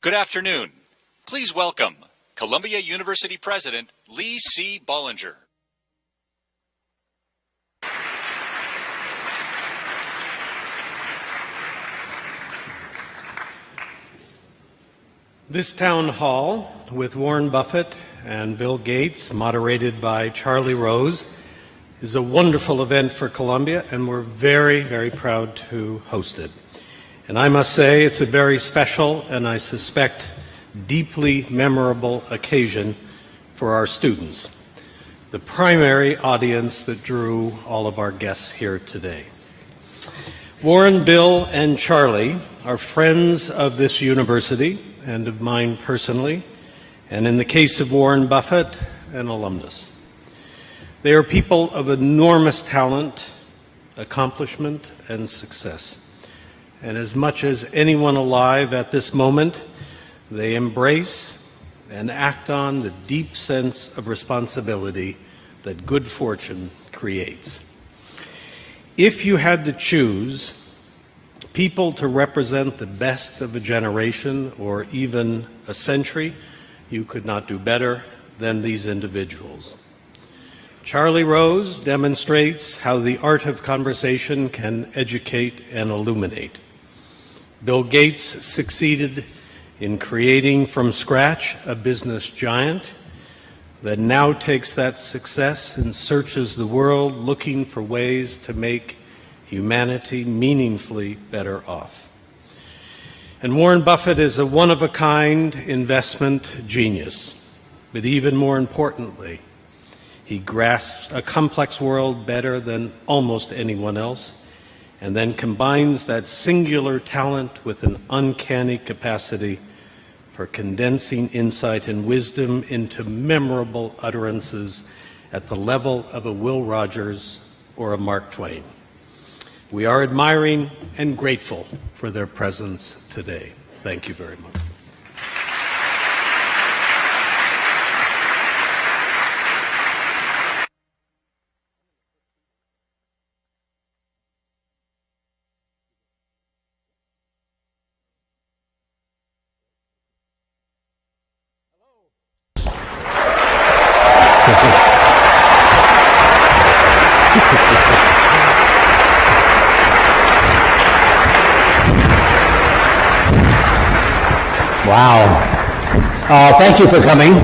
Good afternoon. Please welcome Columbia University President Lee C. Bollinger. This town hall with Warren Buffett and Bill Gates, moderated by Charlie Rose, is a wonderful event for Columbia, and we're very, very proud to host it. And I must say it's a very special and I suspect deeply memorable occasion for our students, the primary audience that drew all of our guests here today. Warren, Bill, and Charlie are friends of this university and of mine personally, and in the case of Warren Buffett, an alumnus. They are people of enormous talent, accomplishment, and success. And as much as anyone alive at this moment, they embrace and act on the deep sense of responsibility that good fortune creates. If you had to choose people to represent the best of a generation or even a century, you could not do better than these individuals. Charlie Rose demonstrates how the art of conversation can educate and illuminate. Bill Gates succeeded in creating from scratch a business giant that now takes that success and searches the world looking for ways to make humanity meaningfully better off. And Warren Buffett is a one-of-a-kind investment genius, but even more importantly, he grasps a complex world better than almost anyone else, and then combines that singular talent with an uncanny capacity for condensing insight and wisdom into memorable utterances at the level of a Will Rogers or a Mark Twain. We are admiring and grateful for their presence today. Thank you very much. Wow. Thank you for coming.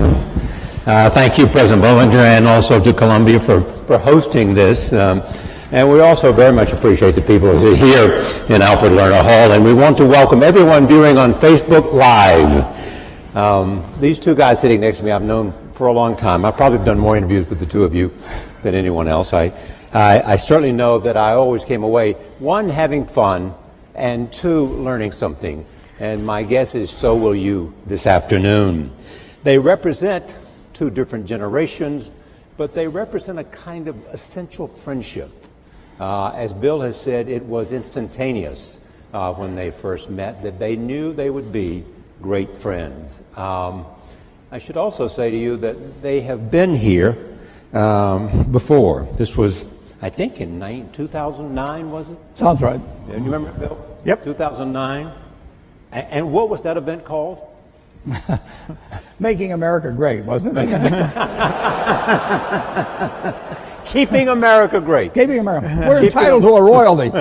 Thank you, President Bollinger, and also to Columbia for hosting this. And we also very much appreciate the people who are here in Alfred Lerner Hall. And we want to welcome everyone viewing on Facebook Live. These two guys sitting next to me I've known for a long time. I've probably done more interviews with the two of you than anyone else. I certainly know that I always came away, one, having fun, and two, learning something. And my guess is so will you this afternoon. They represent two different generations, but they represent a kind of essential friendship. As Bill has said, it was instantaneous when they first met, that they knew they would be great friends. I should also say to you that they have been here before. This was, I think, in 2009, was it? Sounds right. Do you remember, Bill? Yep. 2009. And what was that event called? Making America Great, wasn't it? Keeping America Great. Keeping America. We're entitled to a royalty.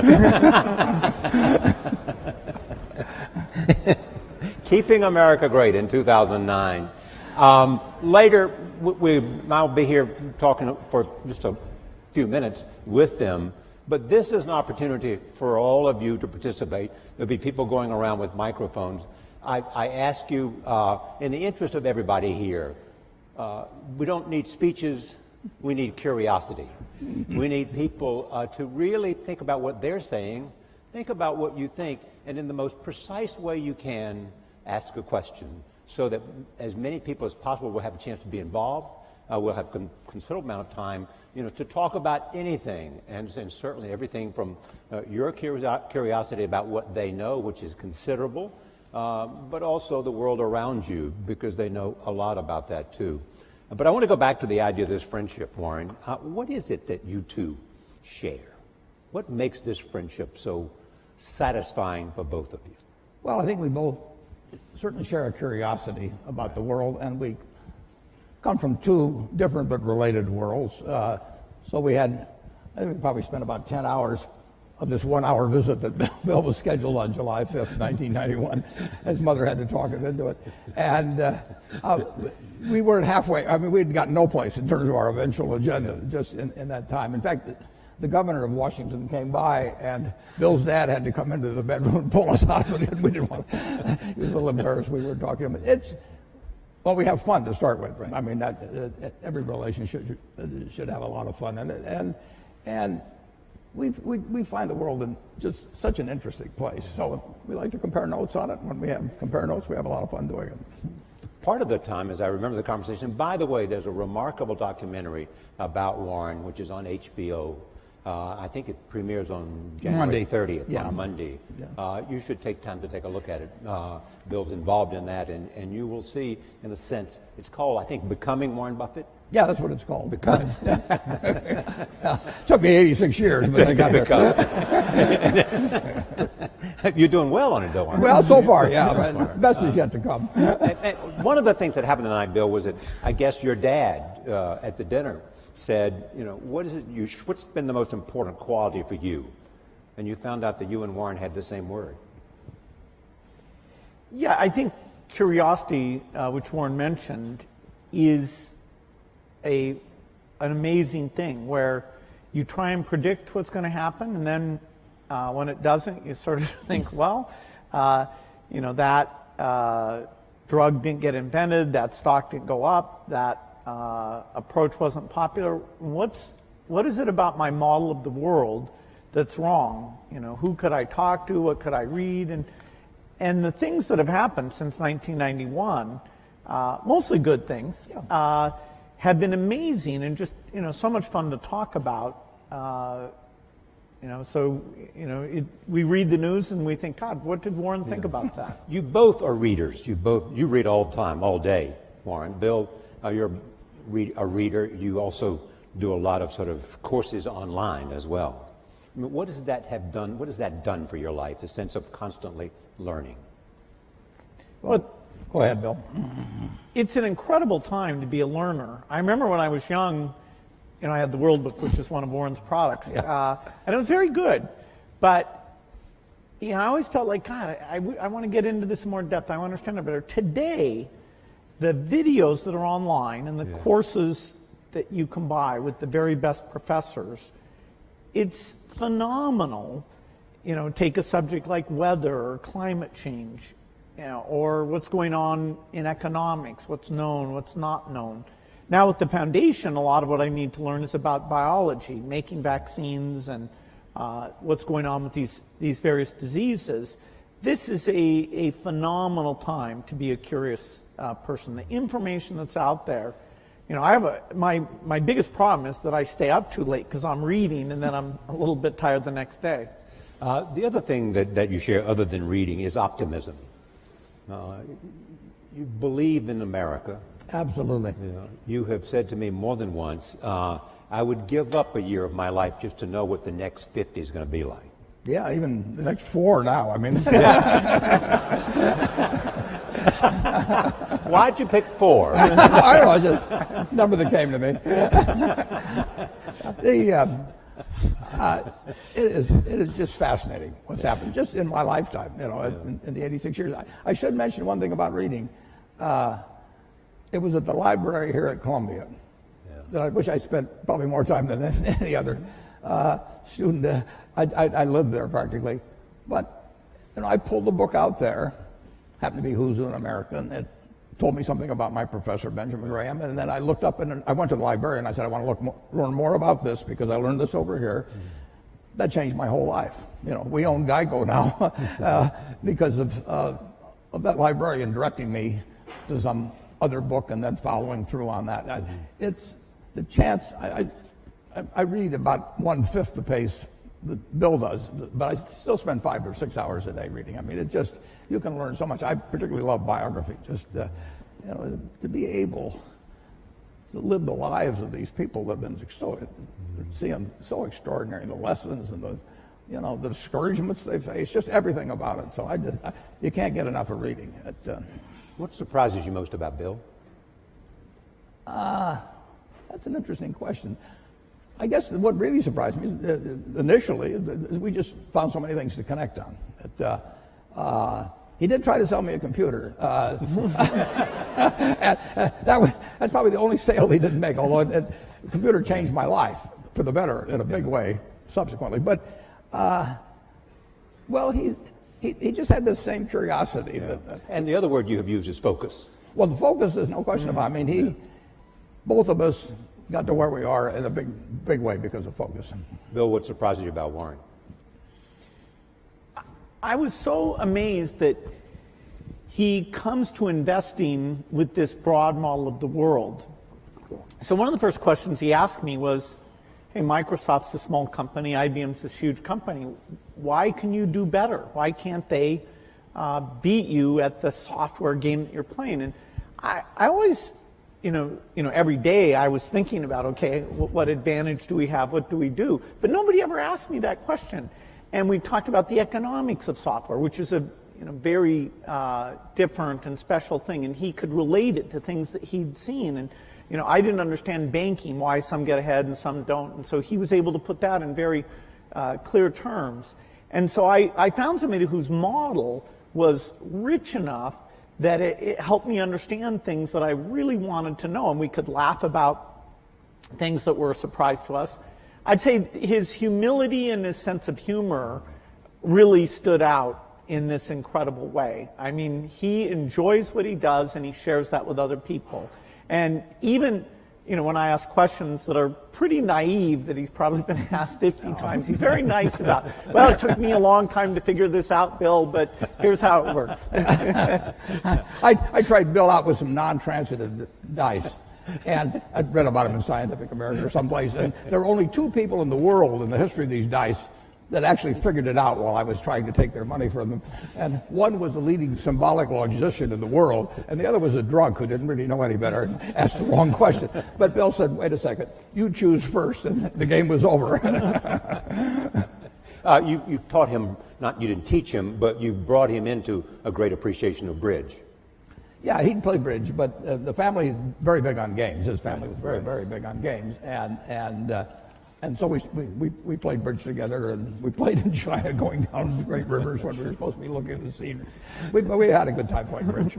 Keeping America Great in 2009. Later, I'll be here talking for just a few minutes with them. But this is an opportunity for all of you to participate. There'll be people going around with microphones. I ask you, in the interest of everybody here, we don't need speeches, we need curiosity. We need people to really think about what they're saying, think about what you think, and in the most precise way you can, ask a question so that as many people as possible will have a chance to be involved. We'll have considerable amount of time, to talk about anything, and certainly everything from your curiosity about what they know, which is considerable, but also the world around you, because they know a lot about that too. But I want to go back to the idea of this friendship, Warren. What is it that you two share? What makes this friendship so satisfying for both of you? Well, I think we both certainly share a curiosity about the world, and we come from two different but related worlds. So we had, I think we probably spent about 10 hours of this 1 hour visit that Bill was scheduled on July 5th, 1991. His mother had to talk him into it. And we weren't halfway. I mean, we had gotten no place in terms of our eventual agenda just in that time. In fact, the governor of Washington came by, and Bill's dad had to come into the bedroom and pull us out of it. We didn't want. He was a little embarrassed. We were talking to him. Well, we have fun to start with. Right. I mean, every relationship should have a lot of fun in it, and we find the world in just such an interesting place. So we like to compare notes on it. When we compare notes, we have a lot of fun doing it. Part of the time, as I remember the conversation, by the way, there's a remarkable documentary about Warren, which is on HBO. I think it premieres on January 30th, on Monday. Yeah. You should take time to take a look at it. Bill's involved in that, and you will see, in a sense, it's called, I think, Becoming Warren Buffett. Yeah, that's what it's called. Becoming. Took me 86 years, but I got there. You're doing well on it, though, aren't you? Well, so far, yeah. But best is yet to come. And one of the things that happened tonight, Bill, was that I guess your dad at the dinner said, you know, what's been the most important quality for you? And you found out that you and Warren had the same word. Yeah, I think curiosity, which Warren mentioned, is an amazing thing where you try and predict what's going to happen, and then when it doesn't, you sort of think, well, that drug didn't get invented, that stock didn't go up, that approach wasn't popular. What is it about my model of the world that's wrong? You know, who could I talk to? What could I read? And the things that have happened since 1991, mostly good things, have been amazing and just, so much fun to talk about. We read the news and we think, God, what did Warren think about that? You both are readers. You read all the time, all day, Warren. Bill, you're a reader. You also do a lot of sort of courses online as well. I mean, what does that have done? What has that done for your life? The sense of constantly learning. Well, go ahead, Bill. It's an incredible time to be a learner. I remember when I was young, I had the World Book, which is one of Warren's products, and it was very good. But I always felt like, God, I want to get into this in more depth. I want to understand it better. Today, the videos that are online and the courses that you can buy with the very best professors, it's phenomenal. Take a subject like weather or climate change, or what's going on in economics, what's known, what's not known. Now with the foundation, a lot of what I need to learn is about biology, making vaccines and what's going on with these various diseases. This is a phenomenal time to be a curious person. The information that's out there, I have my biggest problem is that I stay up too late because I'm reading and then I'm a little bit tired the next day. The other thing that you share other than reading is optimism. You believe in America. Absolutely. You have said to me more than once, I would give up a year of my life just to know what the next 50 is going to be like. Yeah, even the next 4 now. I mean, why'd you pick 4? I don't know, just a number that came to me. It is just fascinating what's happened just in my lifetime, in the 86 years. I should mention one thing about reading. It was at the library here at Columbia, which I spent probably more time than any other student. I lived there practically. But I pulled the book out there, happened to be Who's Who in America, and it told me something about my professor, Benjamin Graham. And then I looked up, and I went to the library, and I said, I want to learn more about this because I learned this over here. That changed my whole life. We own Geico now because of that librarian directing me to some other book and then following through on that. It's the chance. I read about 1/5 the pace that Bill does, but I still spend 5 or 6 hours a day reading. I mean, you can learn so much. I particularly love biography. Just to be able to live the lives of these people that have been so extraordinary, the lessons and you know, the discouragements they face, just everything about it. So you can't get enough of reading it. What surprises you most about Bill? That's an interesting question. I guess what really surprised me is initially we just found so many things to connect on. He did try to sell me a computer. That's probably the only sale he didn't make, although the computer changed my life for the better in a big way subsequently. But, well, he just had this same curiosity. Yeah. And the other word you have used is focus. Well, the focus is no question about it. I mean, both of us got to where we are in a big way because of focus. Bill, what surprises you about Warren? I was so amazed that he comes to investing with this broad model of the world. So one of the first questions he asked me was, hey, Microsoft's a small company, IBM's this huge company. Why can you do better? Why can't they beat you at the software game that you're playing? And I always, every day I was thinking about, okay, what advantage do we have? What do we do? But nobody ever asked me that question. And we talked about the economics of software, which is a very different and special thing. And he could relate it to things that he'd seen. And I didn't understand banking, why some get ahead and some don't. And so he was able to put that in very clear terms. And so I found somebody whose model was rich enough that it helped me understand things that I really wanted to know. And we could laugh about things that were a surprise to us. I'd say his humility and his sense of humor really stood out in this incredible way. I mean, he enjoys what he does and he shares that with other people. And even, when I ask questions that are pretty naive, that he's probably been asked 50 times, he's very nice about, well, it took me a long time to figure this out, Bill, but here's how it works. I tried Bill out with some non-transitive dice. And I'd read about him in Scientific American or someplace, and there were only 2 people in the world in the history of these dice that actually figured it out while I was trying to take their money from them. And one was the leading symbolic logician in the world, and the other was a drunk who didn't really know any better and asked the wrong question. But Bill said, wait a second, you choose first, and the game was over. You taught him, you didn't teach him, but you brought him into a great appreciation of bridge. Yeah, he'd play bridge, but the family is very big on games. His family was very, very big on games, and so we played bridge together, and we played in China, going down the great rivers when we were supposed to be looking at the scenery. We had a good time playing bridge.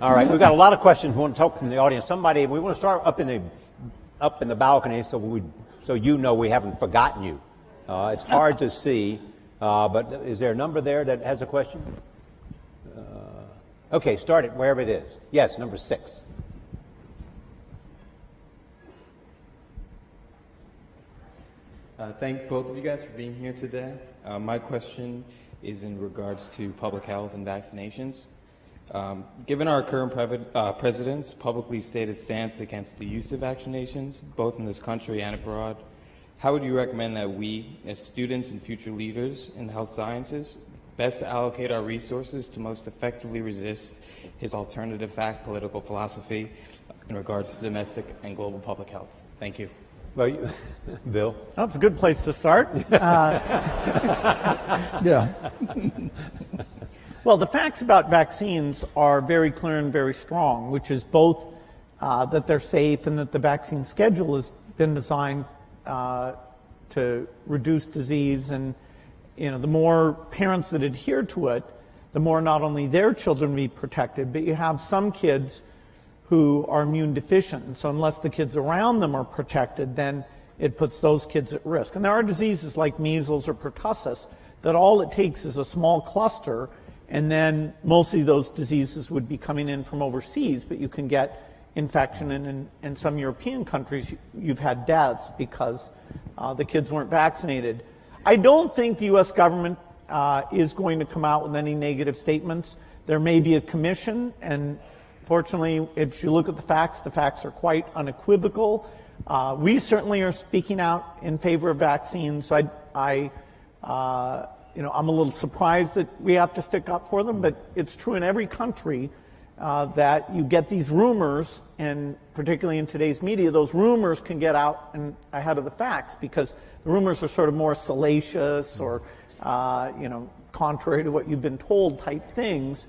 All right, we've got a lot of questions we want to talk from the audience. We want to start up in the balcony, so we haven't forgotten you. It's hard to see, but is there a number there that has a question? Okay, start it wherever it is. Yes, number 6. Thank both of you guys for being here today. My question is in regards to public health and vaccinations. Given our current president's publicly stated stance against the use of vaccinations, both in this country and abroad, how would you recommend that we, as students and future leaders in the health sciences, best allocate our resources to most effectively resist his alternative fact political philosophy in regards to domestic and global public health? Thank you. Well, Bill? That's a good place to start. Yeah. Well, the facts about vaccines are very clear and very strong, which is both that they're safe and that the vaccine schedule has been designed to reduce disease. And the more parents that adhere to it, the more not only their children be protected, but you have some kids who are immune deficient. And so unless the kids around them are protected, then it puts those kids at risk. And there are diseases like measles or pertussis that all it takes is a small cluster, and then mostly those diseases would be coming in from overseas, but you can get infection, and in some European countries you've had deaths because the kids weren't vaccinated. I don't think the U.S. government is going to come out with any negative statements. There may be a commission, and fortunately, if you look at the facts are quite unequivocal. We certainly are speaking out in favor of vaccines. So I'm a little surprised that we have to stick up for them, but it's true in every country. that you get these rumors, and particularly in today's media, those rumors can get out and ahead of the facts because the rumors are sort of more salacious or, contrary to what you've been told type things.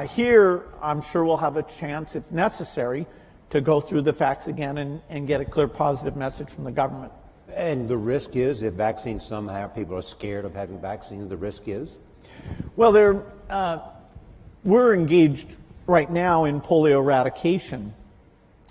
Here, I'm sure we'll have a chance, if necessary, to go through the facts again and get a clear positive message from the government. And the risk is, if vaccines somehow, people are scared of having vaccines, the risk is? Well, we're engaged right now in polio eradication.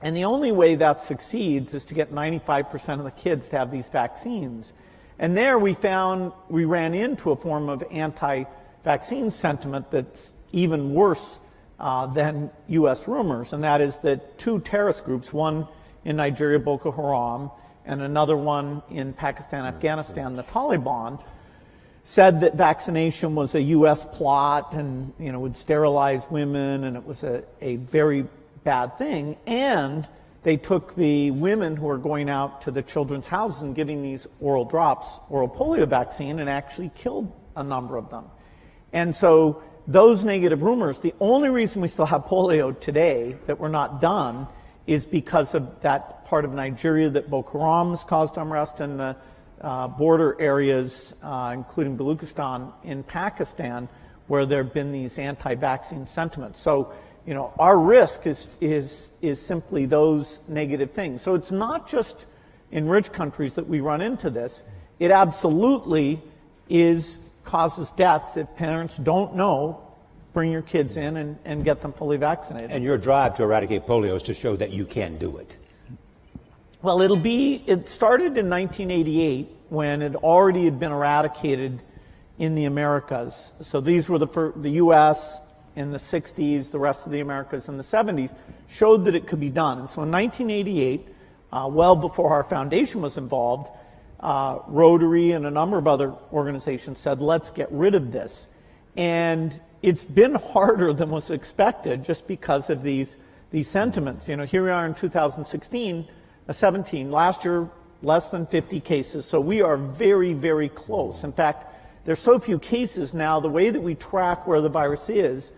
And the only way that succeeds is to get 95% of the kids to have these vaccines. And there we ran into a form of anti-vaccine sentiment that's even worse than U.S. rumors, and that is that two terrorist groups, one in Nigeria, Boko Haram, and another one in Pakistan, Afghanistan, the Taliban, said that vaccination was a U.S. plot and would sterilize women, and it was a very bad thing. And they took the women who were going out to the children's houses and giving these oral drops, oral polio vaccine, and actually killed a number of them. And so those negative rumors, the only reason we still have polio today that we're not done is because of that part of Nigeria that Boko Haram's caused unrest in the border areas, including Baluchistan in Pakistan, where there have been these anti-vaccine sentiments. So, our risk is simply those negative things. So it's not just in rich countries that we run into this. It absolutely causes deaths if parents don't know. Bring your kids in and get them fully vaccinated. And your drive to eradicate polio is to show that you can do it. Well, it started in 1988 when it already had been eradicated in the Americas. So these were the U.S. in the 60s, the rest of the Americas in the 70s, showed that it could be done. And so in 1988, well before our foundation was involved, Rotary and a number of other organizations said, let's get rid of this. And it's been harder than was expected just because of these sentiments. Here we are in 2017, last year, less than 50 cases. So we are very, very close. In fact, there's so few cases now, the way that we track where the virus is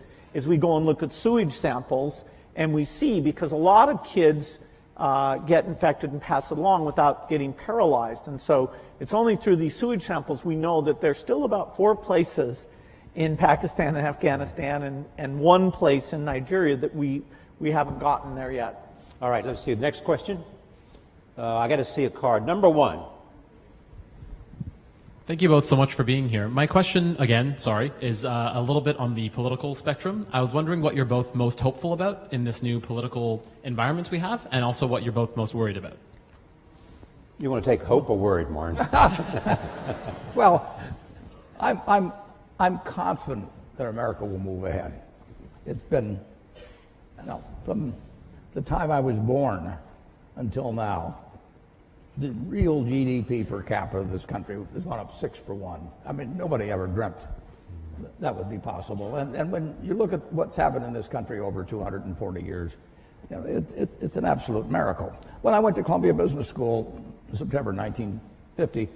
we go and look at sewage samples, and we see, because a lot of kids get infected and pass it along without getting paralyzed. And so it's only through these sewage samples we know that there's still about 4 places in Pakistan and Afghanistan and 1 place in Nigeria that we haven't gotten there yet. All right, let's see. The next question. I got to see a card. Number 1. Thank you both so much for being here. My question, again, is a little bit on the political spectrum. I was wondering what you're both most hopeful about in this new political environment we have, and also what you're both most worried about. You want to take hope or worried, Warren? Well, I'm confident that America will move ahead. It's been, from the time I was born until now, the real GDP per capita of this country has gone up 6 for 1. I mean, nobody ever dreamt that would be possible. And when you look at what's happened in this country over 240 years, it's an absolute miracle. When I went to Columbia Business School in September 1950,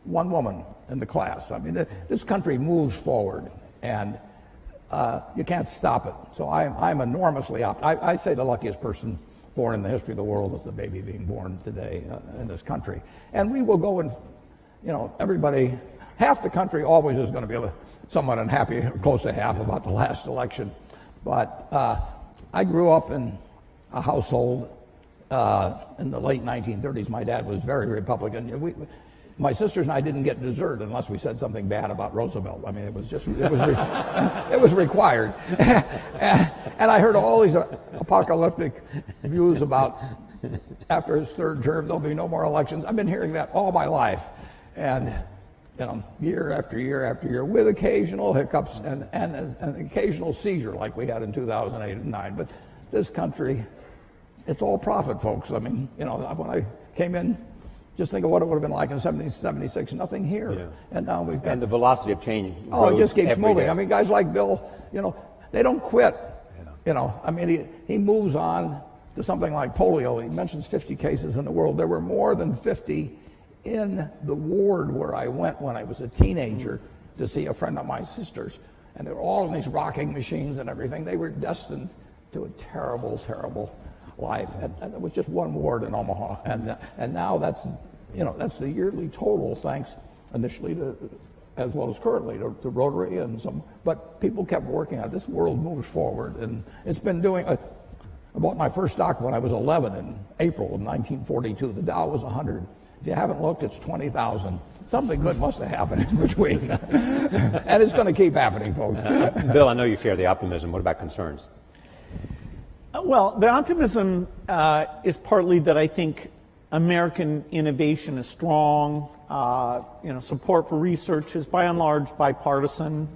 1 woman in the class. I mean, this country moves forward, and you can't stop it. So I'm enormously optimistic. I say the luckiest person born in the history of the world is the baby being born today in this country. And we will go and, everybody, half the country always is going to be somewhat unhappy, or close to half, about the last election. But I grew up in a household in the late 1930s. My dad was very Republican. My sisters and I didn't get dessert unless we said something bad about Roosevelt. I mean, it was required. And I heard all these apocalyptic views about after his 3rd term there'll be no more elections. I've been hearing that all my life, and year after year after year, with occasional hiccups and an occasional seizure like we had in 2008 and 2009. But this country, it's all profit, folks. I mean, when I came in, just think of what it would have been like in 76, nothing here. Yeah. And now we've got... And the velocity of change it just keeps moving. Day. I mean, guys like Bill, they don't quit. Yeah. I mean, he moves on to something like polio. He mentions 50 cases in the world. There were more than 50 in the ward where I went when I was a teenager to see a friend of my sister's. And they were all in these rocking machines and everything. They were destined to a terrible, terrible life. And it was just one ward in Omaha. And now that's the yearly total, thanks initially to, as well as currently, to Rotary and some. But people kept working on it. This world moves forward, and it's been doing. I bought my first stock when I was 11 in April of 1942. The Dow was 100. If you haven't looked, it's 20,000. Something good must have happened in between. And it's going to keep happening, folks. Bill, I know you share the optimism. What about concerns? Well, the optimism is partly that I think American innovation is strong. Support for research is by and large bipartisan.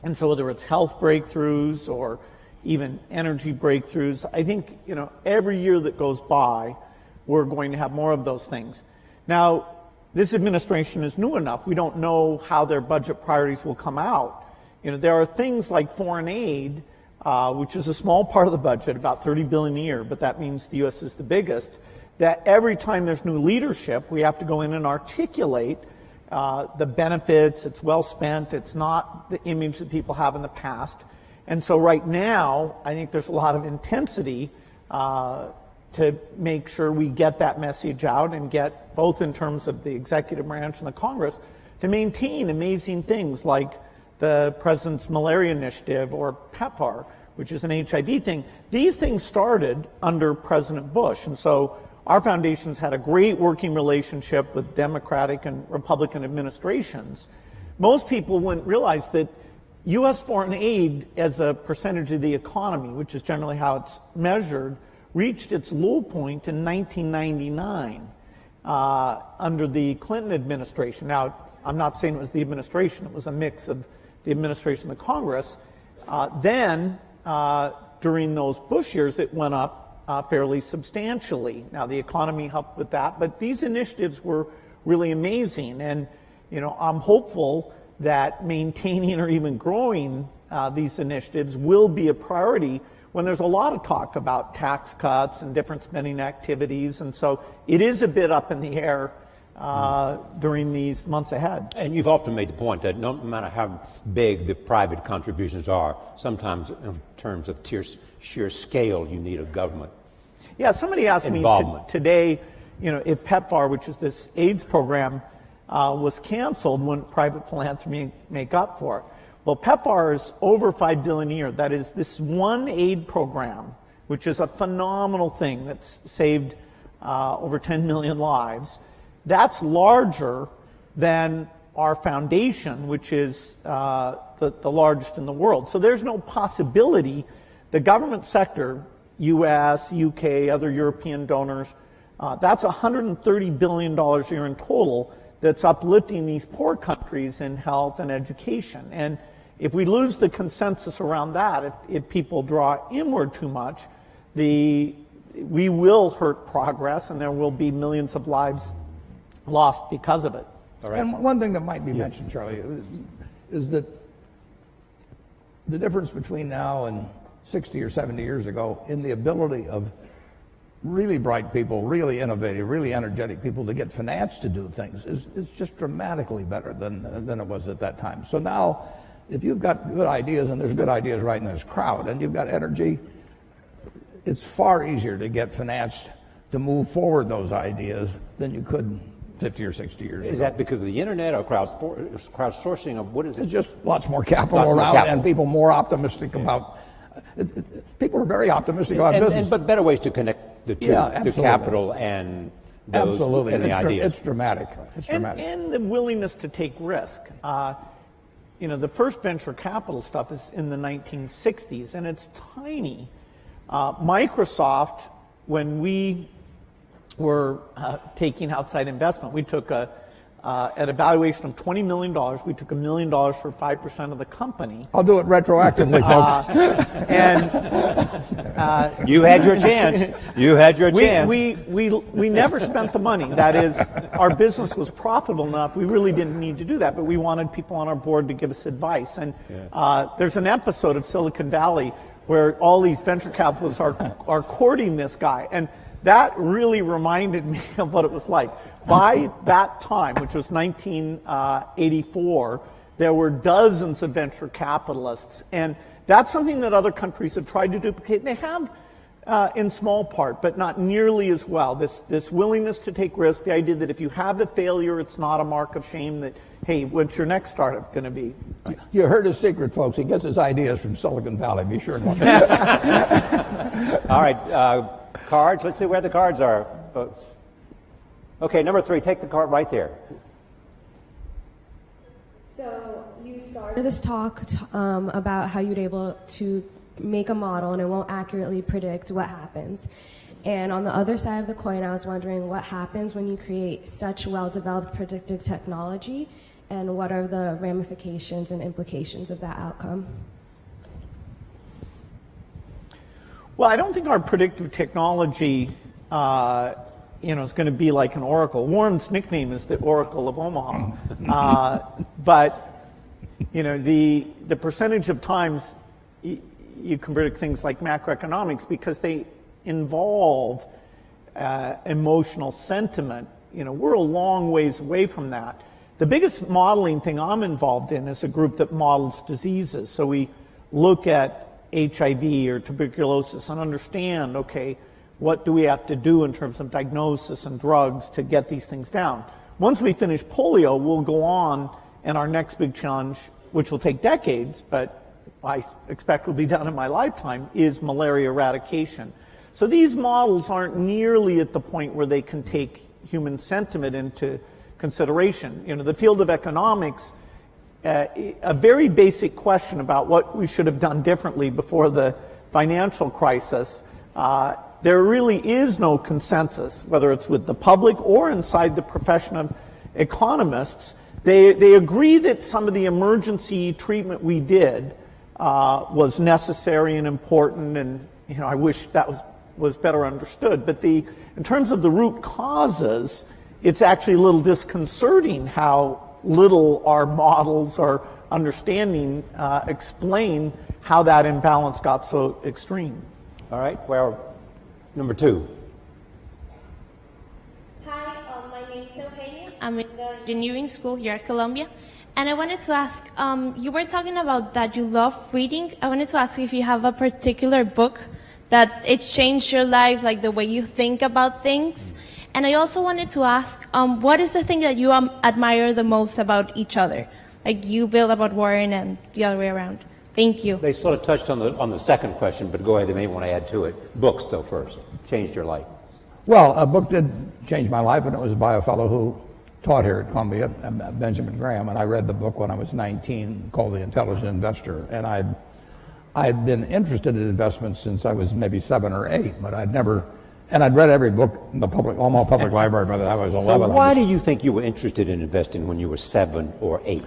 And so whether it's health breakthroughs or even energy breakthroughs, I think, every year that goes by, we're going to have more of those things. Now, this administration is new enough. We don't know how their budget priorities will come out. There are things like foreign aid, which is a small part of the budget, about $30 billion a year, but that means the U.S. is the biggest, that every time there's new leadership, we have to go in and articulate the benefits. It's well spent. It's not the image that people have in the past. And so right now, I think there's a lot of intensity to make sure we get that message out and get, both in terms of the executive branch and the Congress, to maintain amazing things like the President's Malaria Initiative or PEPFAR, which is an HIV thing. These things started under President Bush, and so our foundation's had a great working relationship with Democratic and Republican administrations. Most people wouldn't realize that U.S. foreign aid as a percentage of the economy, which is generally how it's measured, reached its low point in 1999 under the Clinton administration. Now, I'm not saying it was the administration. It was a mix of the administration and the Congress. Then, during those Bush years, it went up fairly substantially. Now, the economy helped with that, but these initiatives were really amazing. And, I'm hopeful that maintaining or even growing these initiatives will be a priority when there's a lot of talk about tax cuts and different spending activities. And so it is a bit up in the air during these months ahead. And you've often made the point that no matter how big the private contributions are, sometimes in terms of sheer scale, you need a government. Yeah, somebody asked me today, if PEPFAR, which is this AIDS program, was canceled, wouldn't private philanthropy make up for it? Well, PEPFAR is over $5 billion a year. That is this one aid program, which is a phenomenal thing that's saved over 10 million lives. That's larger than our foundation, which is the largest in the world. So there's no possibility the government sector, U.S., U.K., other European donors, that's $130 billion a year in total that's uplifting these poor countries in health and education. And if we lose the consensus around that, if people draw inward too much, we will hurt progress, and there will be millions of lives lost because of it. All right. And one thing that might be mentioned, Charlie, is that the difference between now and 60 or 70 years ago in the ability of really bright people, really innovative, really energetic people to get finance to do things is just dramatically better than it was at that time. So now, if you've got good ideas, and there's good ideas right in this crowd, and you've got energy, it's far easier to get finance to move forward those ideas than you could 50 or 60 years ago. Is that because of the internet or crowdsourcing, or what is it? It's just lots more capital around, and people more optimistic about. People are very optimistic about business. But better ways to connect the two, the capital and those absolutely. And the ideas. It's dramatic. It's dramatic. And the willingness to take risk. The first venture capital stuff is in the 1960s, and it's tiny. Microsoft, when we were taking outside investment, we took at a valuation of $20 million, we took $1 million for 5% of the company. I'll do it retroactively, folks. You had your chance. You had your chance. We never spent the money. That is, our business was profitable enough. We really didn't need to do that, but we wanted people on our board to give us advice. And there's an episode of Silicon Valley where all these venture capitalists are courting this guy. And that really reminded me of what it was like. By that time, which was 1984, there were dozens of venture capitalists, and That's something that other countries have tried to duplicate. They have in small part, but not nearly as well. This willingness to take risks, the idea that if you have a failure, it's not a mark of shame, that, hey, what's your next startup going to be? You heard his secret, folks. He gets his ideas from Silicon Valley. Be sure and look. All right, cards. Let's see where the cards are, folks. Okay, number 3, take the card right there. So you started this talk about how you'd able to make a model and it won't accurately predict what happens. And on the other side of the coin, I was wondering what happens when you create such well-developed predictive technology, and what are the ramifications and implications of that outcome? Well, I don't think our predictive technology is going to be like an oracle. Warren's nickname is the Oracle of Omaha. But the percentage of times you can predict things like macroeconomics, because they involve emotional sentiment. We're a long ways away from that. The biggest modeling thing I'm involved in is a group that models diseases. So we look at HIV or tuberculosis and understand, okay, what do we have to do in terms of diagnosis and drugs to get these things down? Once we finish polio, we'll go on, and our next big challenge, which will take decades, but I expect will be done in my lifetime, is malaria eradication. So these models aren't nearly at the point where they can take human sentiment into consideration. The field of economics, a very basic question about what we should have done differently before the financial crisis, there really is no consensus, whether it's with the public or inside the profession of economists. They agree that some of the emergency treatment we did was necessary and important, and I wish that was better understood. But in terms of the root causes, it's actually a little disconcerting how little our models, our understanding, explain how that imbalance got so extreme. All right, well, number 2. Hi, my name is Eugenia. I'm in the engineering school here at Columbia. And I wanted to ask, you were talking about that you love reading. I wanted to ask if you have a particular book that it changed your life, like the way you think about things. And I also wanted to ask, what is the thing that you admire the most about each other? Like you, Bill, about Warren, and the other way around. Thank you. They sort of touched on the second question, but go ahead, they may want to add to it. Books, though, first. Changed your life. Well, a book did change my life, and it was by a fellow who taught here at Columbia, Benjamin Graham, and I read the book when I was 19 called The Intelligent Investor. And I'd been interested in investments since I was maybe 7 or 8, but I'd read every book in the Omaha Public Library by the time I was 11. So why do you think you were interested in investing when you were 7 or 8?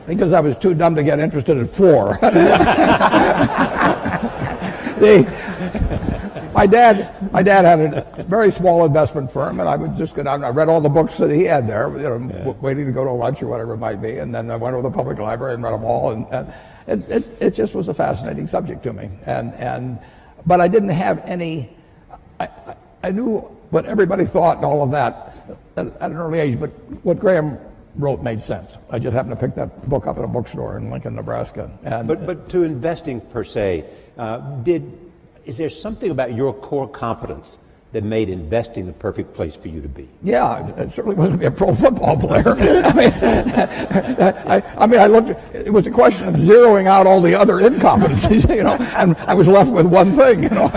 Because I was too dumb to get interested at 4. My dad had a very small investment firm, and I would just go down and I read all the books that he had there, waiting to go to lunch or whatever it might be, and then I went over to the public library and read them all, and it just was a fascinating subject to me. But I didn't have any. I knew what everybody thought and all of that at an early age, but what Graham wrote made sense. I just happened to pick that book up at a bookstore in Lincoln, Nebraska. But to investing per se, is there something about your core competence that made investing the perfect place for you to be? Yeah, it certainly wasn't to be a pro football player. I looked. It was a question of zeroing out all the other incompetencies, and I was left with one thing. No,